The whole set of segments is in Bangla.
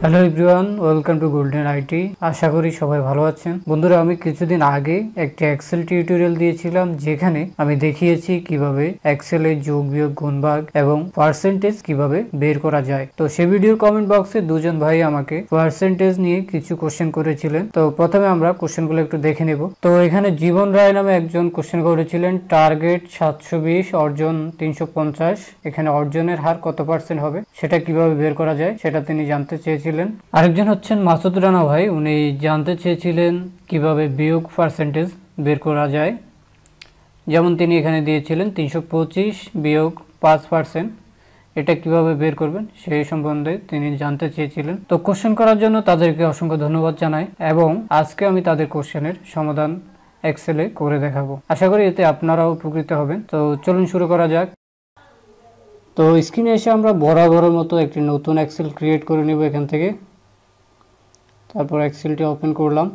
Hello everyone, welcome to golden IT. আশা করি সবাই ভালো আছেন। বন্ধুরা, আমি কিছুদিন আগে একটি এক্সেল টিউটোরিয়াল দিয়েছিলাম যেখানে আমি দেখিয়েছি কিভাবে এক্সেলে যোগ বিয়োগ গুণভাগ এবং পার্সেন্টেজ কিভাবে বের করা যায়। তো সে ভিডিওর কমেন্ট বক্সে দুজন ভাই আমাকে পার্সেন্টেজ নিয়ে কিছু কোশ্চেন করেছিলেন। তো প্রথমে আমরা কোশ্চেনগুলো একটু দেখে নেব। তো এখানে জীবন রায় নামে একজন কোশ্চেন করেছিলেন, টার্গেট 720, অর্জন 350, এখানে অর্জনের হার কত পার্সেন্ট হবে সেটা কিভাবে বের করা যায় সেটা তিনি জানতে চেয়েছিলেন। আরেকজন হচ্ছেন মাসুদ রানা ভাই, উনি জানতে চেয়েছিলেন কিভাবে বিয়োগ পার্সেন্টেজ বের করা যায়। যেমন তিনি এখানে দিয়েছিলেন 325 বিয়োগ 5%, এটা কিভাবে বের করবেন সেই সম্বন্ধে তিনি জানতে চেয়েছিলেন। তো কোশ্চেন করার জন্য তাদেরকে অসংখ্য ধন্যবাদ জানাই এবং আজকে আমি তাদের কোশ্চেনের সমাধান এক্সেলে করে দেখাবো। আশা করি এতে আপনারাও উপকৃত হবেন। তো চলুন শুরু করা যাক। তো স্ক্রিনে এসে আমরা বরাবরের মতো একটি নতুন এক্সেল ক্রিয়েট করে নেব এখান থেকে। তারপর এক্সেলটি ওপেন করলাম।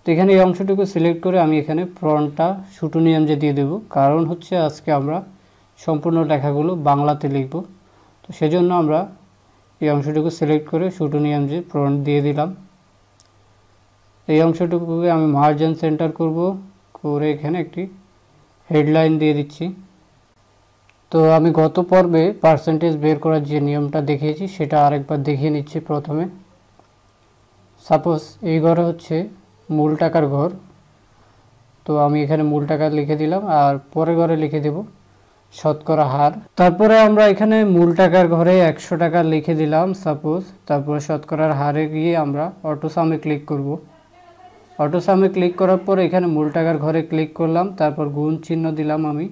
তো এখানে এই অংশটুকু সিলেক্ট করে আমি এখানে ফন্টটা শুটুনিয়ামজে দিয়ে দেব, কারণ হচ্ছে আজকে আমরা সম্পূর্ণ লেখাগুলো বাংলাতে লিখব। তো সেজন্য আমরা এই অংশটুকু সিলেক্ট করে শুটুনিয়ামজে ফন্ট দিয়ে দিলাম। এই অংশটুকুকে আমি মার্জিন সেন্টার করব, করে এখানে একটি হেডলাইন দিয়ে দিচ্ছি। তো আমি গত পর্বে পার্সেন্টেজ বের করার যে নিয়মটা দেখিয়েছি সেটা আরেকবার দেখিয়ে নিচ্ছি। প্রথমে সাপোজ এই ঘরে হচ্ছে মূল টাকার ঘর, তো আমি এখানে মূল টাকা লিখে দিলাম আর পরের ঘরে লিখে দেব শতকরা হার। তারপরে আমরা এখানে মূল টাকার ঘরে 100 টাকা লিখে দিলাম সাপোজ। তারপরে শতকরার হারে গিয়ে আমরা অটো সামে ক্লিক করব। অটো সামে ক্লিক করার পর এখানে মূল টাকার ঘরে ক্লিক করলাম, তারপর গুণ চিহ্ন দিলাম আমি।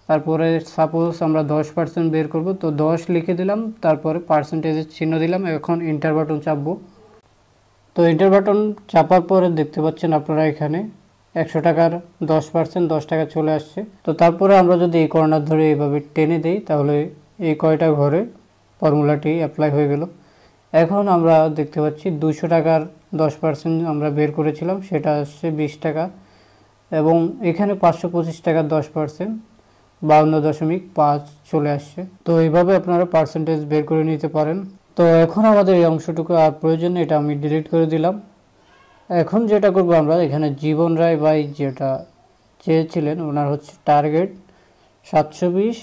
তারপরে সাপোজ আমরা 10% বের করব, তো 10 লিখে দিলাম, তারপরে পার্সেন্টেজের চিহ্ন দিলাম। এখন এন্টার বাটন চাপবো। তো এন্টার বাটন চাপার পরে দেখতে পাচ্ছেন আপনারা এখানে 100 টাকার 10% 10 টাকা চলে আসছে। তো তারপরে আমরা যদি এই কর্নার ধরে এইভাবে টেনে দেই তাহলে এই কয়টা ঘরে ফর্মুলাটি অ্যাপ্লাই হয়ে গেল। এখন আমরা দেখতে পাচ্ছি 200 টাকার 10% আমরা বের করেছিলাম, সেটা আসছে 20 টাকা এবং এখানে 525 টাকার 10% 52.5 চলে আসছে। তো এইভাবে আপনারা পার্সেন্টেজ বের করে নিতে পারেন। তো এখন আমাদের এই অংশটুকু আর প্রয়োজন নেই, এটা আমি ডিলিট করে দিলাম। এখন যেটা করব আমরা এখানে জীবন রায় ভাই যেটা চেয়েছিলেন, ওনার হচ্ছে টার্গেট 720,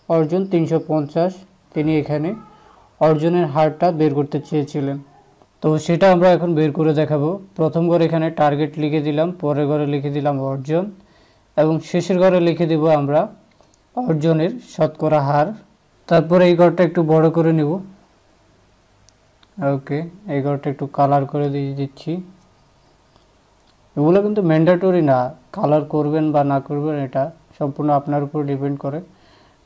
অর্জন 350, তিনি এখানে অর্জনের হারটা বের করতে চেয়েছিলেন। তো সেটা আমরা এখন বের করে দেখাবো। প্রথম ঘরে এখানে টার্গেট লিখে দিলাম, পরের ঘরে লিখে দিলাম অর্জন এবং শেষের ঘরে লিখে দিব আমরা অর্জনের শতকরা হার। তারপরে এই ঘরটা একটু বড় করে নিব। ওকে, এই ঘরটা একটু কালার করে দিয়ে দিচ্ছি। এগুলো কিন্তু ম্যান্ডেটরি না, কালার করবেন বা না করবেন এটা সম্পূর্ণ আপনার উপর ডিপেন্ড করে।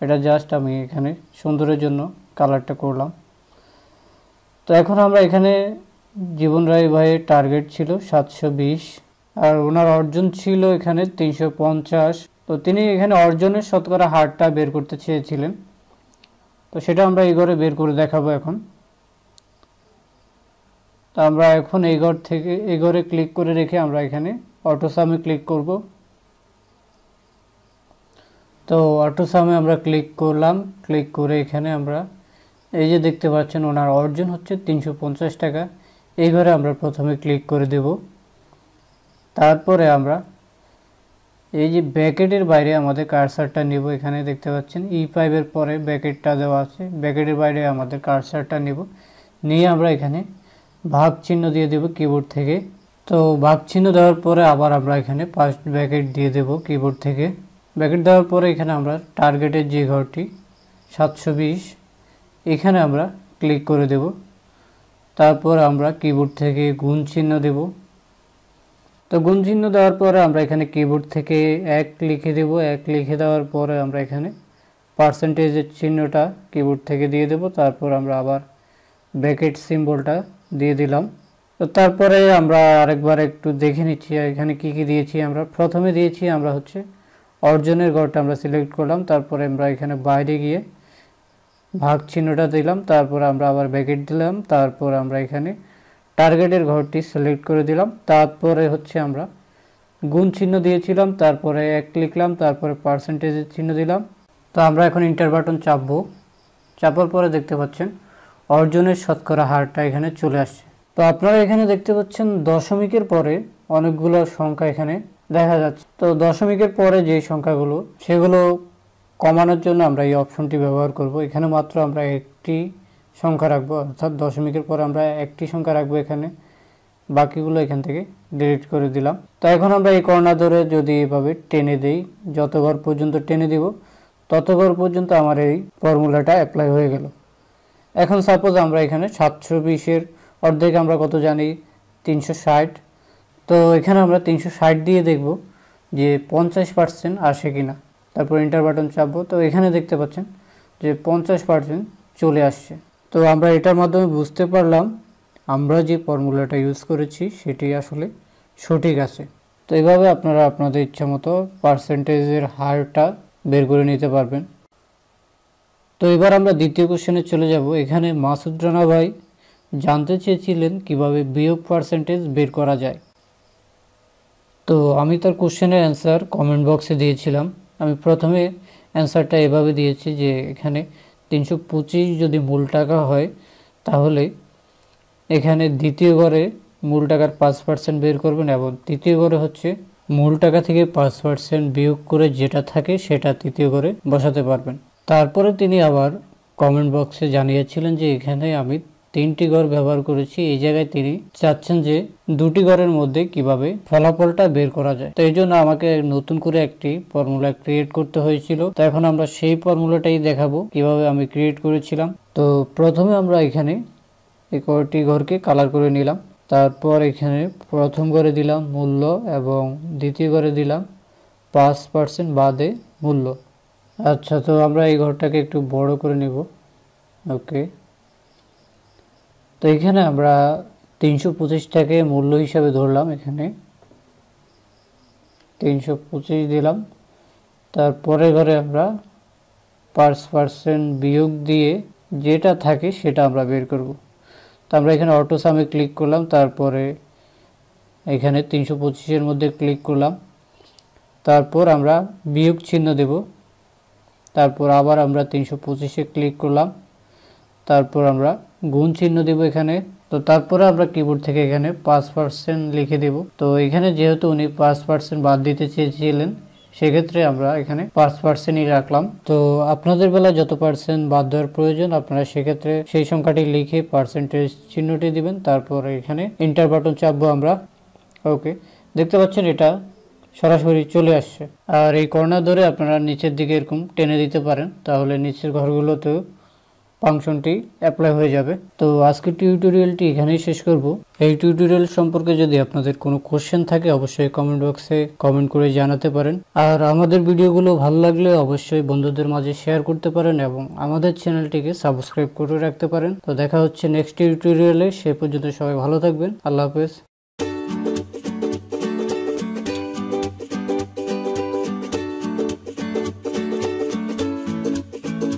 এটা জাস্ট আমি এখানে সুন্দরের জন্য কালারটা করলাম। তো এখন আমরা এখানে জীবন রায় ভাইয়ের টার্গেট ছিল 720 আর ওনার অর্জন ছিল এখানে 350। তো তিনি এখানে অর্জনের শতকরা হারটা বের করতে চেয়েছিলেন, তো সেটা আমরা এই ঘরে বের করে দেখাবো এখন। তো আমরা এখন এই ঘর থেকে এই ঘরে ক্লিক করে রেখে আমরা এখানে অটো সামে ক্লিক করব। তো অটো সামে আমরা ক্লিক করলাম, ক্লিক করে এখানে আমরা এই যে দেখতে পাচ্ছেন ওনার অর্জন হচ্ছে 350 টাকা, এই ঘরে আমরা প্রথমে ক্লিক করে দেব। তারপরে আমরা এই যে ব্র্যাকেটের বাইরে আমাদের কার্সারটা নেব, এখানে দেখতে পাচ্ছেন E5 এর পরে ব্র্যাকেটটা দেওয়া আছে, ব্র্যাকেটের বাইরে আমাদের কার্সারটা নেব, নিয়ে আমরা এখানে ভাগ চিহ্ন দিয়ে দেব কিবোর্ড থেকে। তো ভাগ চিহ্ন দেওয়ার পরে আবার আমরা এখানে ফার্স্ট ব্র্যাকেট দিয়ে দেব কিবোর্ড থেকে। ব্র্যাকেট দেওয়ার পরে এখানে আমরা টার্গেটের যে ঘরটি 720, এখানে আমরা ক্লিক করে দেব। তারপর আমরা কিবোর্ড থেকে গুণ চিহ্ন দেব। তো গুণ চিহ্ন দেওয়ার পরে আমরা এখানে কিবোর্ড থেকে 1 লিখে দেব। 1 লিখে দেওয়ার পরে আমরা এখানে পার্সেন্টেজের চিহ্নটা কিবোর্ড থেকে দিয়ে দেব। তারপর আমরা আবার ব্র্যাকেট সিম্বলটা দিয়ে দিলাম। তো তারপরে আমরা আরেকবার একটু দেখে নিচ্ছি এখানে কি কি দিয়েছি। আমরা প্রথমে দিয়েছি আমরা হচ্ছে অর্জনের ঘরটা আমরা সিলেক্ট করলাম, তারপরে আমরা এখানে বাইরে গিয়ে ভাগ চিহ্নটা দিলাম, তারপর আমরা আবার ব্র্যাকেট দিলাম, তারপর আমরা এখানে টার্গেটের ঘরটি সিলেক্ট করে দিলাম, তারপরে হচ্ছে আমরা গুণ চিহ্ন দিয়েছিলাম, তারপরে 1 লিখলাম, তারপরে পার্সেন্টেজের চিহ্ন দিলাম। তো আমরা এখন এন্টার বাটন চাপবো। চাপার পরে দেখতে পাচ্ছেন অর্জনের শতকরা হারটা এখানে চলে আসছে। তো আপনারা এখানে দেখতে পাচ্ছেন দশমিকের পরে অনেকগুলো সংখ্যা এখানে দেখা যাচ্ছে। তো দশমিকের পরে যে সংখ্যাগুলো সেগুলো কমানোর জন্য আমরা এই অপশনটি ব্যবহার করব। এখানে মাত্র আমরা একটি সংখ্যা রাখবো, অর্থাৎ দশমিকের পরে আমরা একটি সংখ্যা রাখবো এখানে, বাকিগুলো এখান থেকে ডিলিট করে দিলাম। তো এখন আমরা এই কর্নার ধরে যদি এভাবে টেনে দেই, যত ঘর পর্যন্ত টেনে দিব তত ঘর পর্যন্ত আমার এই ফর্মুলাটা অ্যাপ্লাই হয়ে গেল। এখন সাপোজ আমরা এখানে 720-এর অর্ধেক আমরা কত জানি, 360। তো এখানে আমরা 360 দিয়ে দেখব যে 50% আসে কিনা। তারপর এন্টার বাটন চাপবো। তো এখানে দেখতে পাচ্ছেন যে 50% চলে আসছে। তো আমরা এটার মাধ্যমে বুঝতে পারলাম আমরা যে ফর্মুলাটা ইউজ করেছি সেটি আসলে সঠিক আছে। তো এইভাবে আপনারা আপনাদের ইচ্ছা মতো পার্সেন্টেজের হারটা বের করে নিতে পারবেন। তো এবার আমরা দ্বিতীয় কোশ্চেনে চলে যাব। এখানে মাসুদ রানা ভাই জানতে চেয়েছিলেন কিভাবে বিয়োগ পার্সেন্টেজ বের করা যায়। তো আমি তার কোশ্চেনের অ্যান্সার কমেন্ট বক্সে দিয়েছিলাম। আমি প্রথমে অ্যান্সারটা এভাবে দিয়েছি যে এখানে 325 যদি মূল টাকা হয় তাহলে এখানে দ্বিতীয় ঘরে মূল টাকার 5% বের করবেন এবং তৃতীয় ঘরে হচ্ছে মূল টাকা থেকে 5% বিয়োগ করে যেটা থাকে সেটা তৃতীয় ঘরে বসাতে পারবেন। তারপরে তিনি আবার কমেন্ট বক্সে জানিয়েছিলেন যে এখানে আমি 3টি ঘর ব্যবহার করেছি। এই জায়গায় তিনি চাচ্ছেন যে 2টি ঘরের মধ্যে কিভাবে ফলাফলটা বের করা যায়। তো এই জন্য আমাকে নতুন করে একটি ফর্মুলা ক্রিয়েট করতে হয়েছিল। তো এখন আমরা সেই ফর্মুলাটাই দেখাবো কিভাবে আমি ক্রিয়েট করেছিলাম। তো প্রথমে আমরা এখানে এই কয়টি ঘরকে কালার করে নিলাম। তারপর এখানে প্রথম ঘরে দিলাম মূল্য এবং দ্বিতীয় ঘরে দিলাম 5% বাদে মূল্য। আচ্ছা, তো আমরা এই ঘরটাকে একটু বড় করে নিব। ওকে, তো এখানে আমরা 325টাকে মূল্য হিসাবে ধরলাম। এখানে 325 দিলাম। তারপরে ঘরে আমরা 5% বিয়োগ দিয়ে যেটা থাকে সেটা আমরা বের করব। তো আমরা এখানে অটো সামে ক্লিক করলাম, তারপরে এখানে 325-এর মধ্যে ক্লিক করলাম, তারপর আমরা বিয়োগ চিহ্ন দেব, তারপর আবার আমরা 325-এ ক্লিক করলাম, তারপর আমরা গুণ চিহ্ন দেব এখানে। তো তারপরে আমরা কিবোর্ড থেকে এখানে 5% লিখে দেব। তো এখানে যেহেতু উনি 5% বাদ দিতে চেয়েছিলেন সেক্ষেত্রে আমরা এখানে 5%ই রাখলাম। তো আপনাদের বেলায় যত পার্সেন্ট বাদ দেওয়ার প্রয়োজন আপনারা সেক্ষেত্রে সেই সংখ্যাটি লিখে পার্সেন্টেজ চিহ্নটি দিবেন। তারপর এখানে এন্টার বাটন চাপবো আমরা। ওকে, দেখতে পাচ্ছেন এটা সরাসরি চলে আসছে। আর এই কর্নার ধরে আপনারা নিচের দিকে এরকম টেনে দিতে পারেন, তাহলে নিচের ঘরগুলোতেও ফাংশনটি অ্যাপ্লাই হয়ে যাবে। তো আজকের টিউটোরিয়ালটি এখানেই শেষ করব। এই টিউটোরিয়াল সম্পর্কে যদি আপনাদের কোনো কোশ্চেন থাকে অবশ্যই কমেন্ট বক্সে কমেন্ট করে জানাতে পারেন। আর আমাদের ভিডিওগুলো ভালো লাগলে অবশ্যই বন্ধুদের মাঝে শেয়ার করতে পারেন এবং আমাদের চ্যানেলটিকে সাবস্ক্রাইব করে রাখতে পারেন। তো দেখা হচ্ছে নেক্সট টিউটোরিয়ালে। সে পর্যন্ত সবাই ভালো থাকবেন। আল্লাহ হাফেজ।